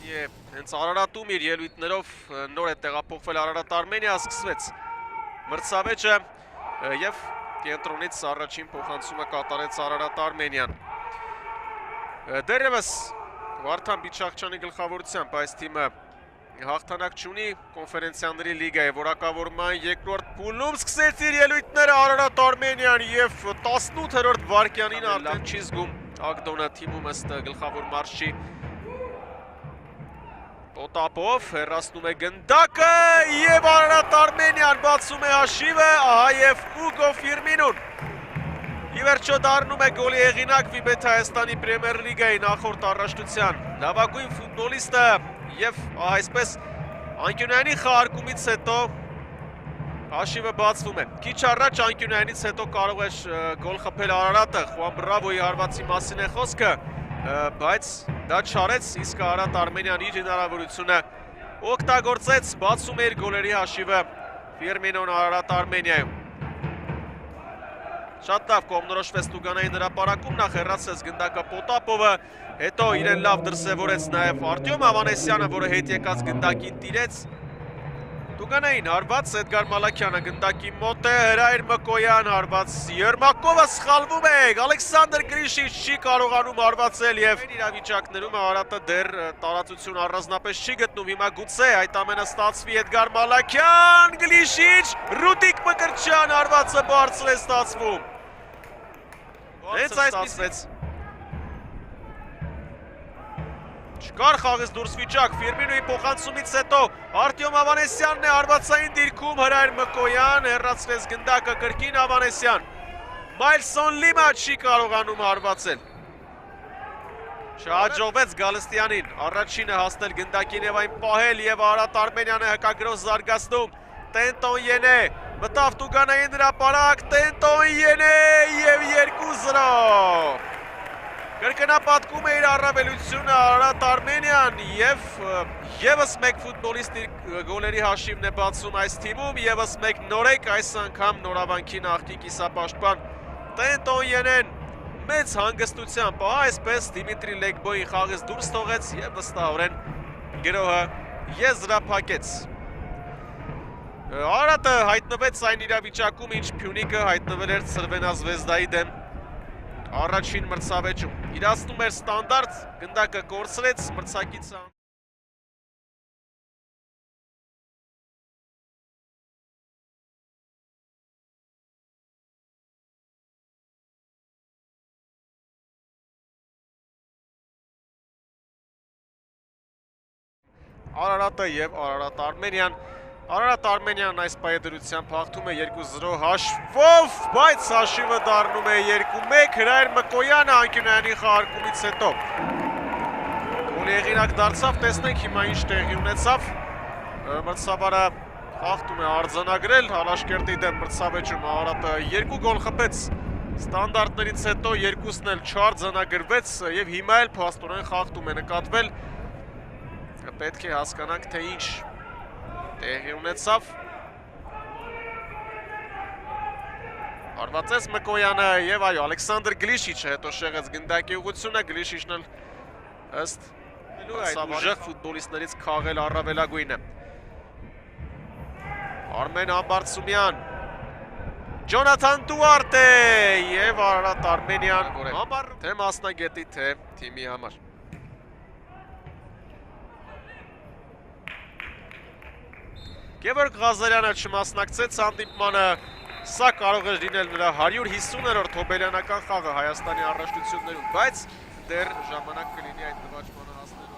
Հենց Արարատում իր ելույթներով նոր է տեղափոխվել Արարատ Արմենիա, սկսվեց մրցավեճը եւ կենտրոնից առաջին փոխանցումը կատարեց Արարատ Արմենիան։ Դեռևս Վարդան Բիչախչյանի գլխավորությամբ այս թիմը հաղթանակ չունի կոնֆերենցիաների լիգայի որակավորման երկրորդ փուլում սկսեց իր ելույթները Արարատ Արմենիան եւ 18-րդ վայրկյանին արդեն չի զգում Ագդոնը թիմում ըստ գլխավոր մարշչի Պոտապով հեռացնում է գնդակը եւ Արարատ Արմենիան բացում է հաշիվը, ահա եւ Ուգո Ֆիրմինոն ի վերջո դառնում է գոլի հեղինակ Վիբեթ Հայաստանի Պրեմիեր լիգայի նախորդ առաջնության լավագույն ֆուտբոլիստը եւ այսպես անկյունայինի խաղարկումից հետո հաշիվը բացվում է։ Քիչ առաջ անկյունայինից հետո կարող է գոլ խփել Արարատը, Խուան Բրավոյի հարվածի մասին է խոսքը, բայց դա չարեց, իսկ Արարատ Արմենիան իր հնարավորությունը օգտագործեց, բացում է իր գոլերի հաշիվը Ֆիրմինոն Արարատ Արմենիայում։ Շատ լավ կողմնորոշվեց Տուգանային հրապարակում, նախ հեռացրեց գնդակը Պոտապովը, հետո իրեն լավ դրսևորեց նաև Արտյոմ Ավանեսյանը, որը հետ եկած գնդակին տիրեց։ Տուգանային հարված, Էդգար Մալաքյանը գնդակի մոտ է, Հրայր Մկոյան հարված, Երմակովը սխալվում է, Ալեքսանդր Գրիշիչ չի կարողանում հարվածել և իրավիճակներում Արարատը դեռ տարածություն առանձնապես չի գտնում, հիմա գուցե այդ ամենը ստացվի Էդգար Մալաքյան, Գրիշիչ, Ռուդիկ Մկրտչյան հարվածը բարձր է ստացվում։ Հենց այս ստացվեց։ Չկար խաղից դուրս վիճակ, Ֆիրմինոյի փոխանցումից հետո Արտյոմ Ավանեսյանն է հարվածային դիրքում, Հրայր Մկոյան հեռացրեց գնդակը կրկին Ավանեսյան։ Մայլսոն Լիմա չի կարողանում հարվածել։ Չհաջողվեց Գալստյանին առաջինը հասնել գնդակին եւ այն պահել եւ Արարատ Արմենիանը հակագրոհ զարգացնում։ Տենտոն Յենե մտավ Տուգանային հրապարակ, Տենտոն Յենե եւ 2-0։ Կրկնապատկում է իր առավելությունը Արարատ Արմենիան եւ եւս մեկ ֆուտբոլիստ իր գոլերի հաշիվն է բացում այս թիմում, եւս մեկ նորեկ այս անգամ նորավանքի նախկին կիսապաշտպան Տենտոն Յենեն մեծ հանգստությամբ, այսպես Դիմիտրի Լեգբոյին խաղից դուրս թողեց եւ վստահորեն գրոհը եզրափակեց։ Արարատը հայտնվեց այն իրավիճակում, ինչ Փյունիկը հայտնվել էր Ցրվենա Զվեզդայի դեմ առաջին մրցավեճում։ Իրացնում էր ստանդարտ, գնդակը կորցրեց, մրցակիցը Արարատը եւ Արարատ Արմենիան Արարատ Արմենիան այս պայդրությամբ հաղթում է 2-0 հաշվով, բայց հաշիվը դառնում է 2-1, Հրայր Մկոյանը անկյունայինի խաղարկումից հետո գոլի հեղինակ դարձավ, տեսնենք հիմա ինչ տեղի ունեցավ, մրցավարը հաղթում է արձանագրել, Հալաշկերտի դեմ մրցավեճում Արարատը 2 գոլ խփեց ստանդարտներից հետո, երկուսն էլ չարձանագրվեց եւ հիմա էլ փաստորեն խաղթում է նկատվել, պետք է հասկանանք թե ինչ տեղի ունեցավ Հարվածեց Մկոյանը եւ այո Ալեքսանդր Գրիշիչը հետո շեղեց գնդակի ուղղությունը Գրիշիչն էլ ըստ այդ ուժեղ ֆուտբոլիստներից քաղել առավելագույնը Արմեն Ամբարձումյան Ջոնաթան Դուարտե եւ Արարատ Արմենիան թե մասնագետի թե թիմի համար Գևորգ Ղազարյանը չմասնակցեց հանդիպմանը, սա կարող էր լինել նրա 150-րդ հոբելյանական խաղը Հայաստանի առաջնություններում, բայց դեռ ժամանակ կլինի այդ նվաճմանը հասնելու